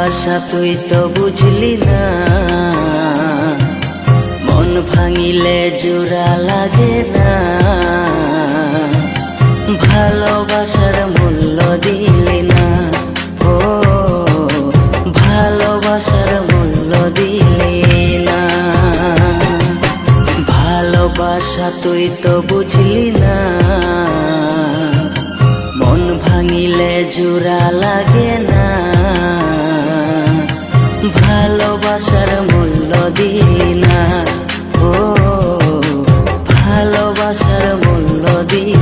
ভালোবাসা তুই তো বুঝলি না, মন ভাঙিলে জোড়া লাগে না। ভালোবাসার মূল্য দিলি না, ও ভালোবাসার মূল্য দিলি না। ভালোবাসা তুই তো বুঝলি না, মন ভাঙিলে জোড়া লাগে না। ভালোবাসার মূল্য দিলি না, ও ভালোবাসার মূল্য দিলি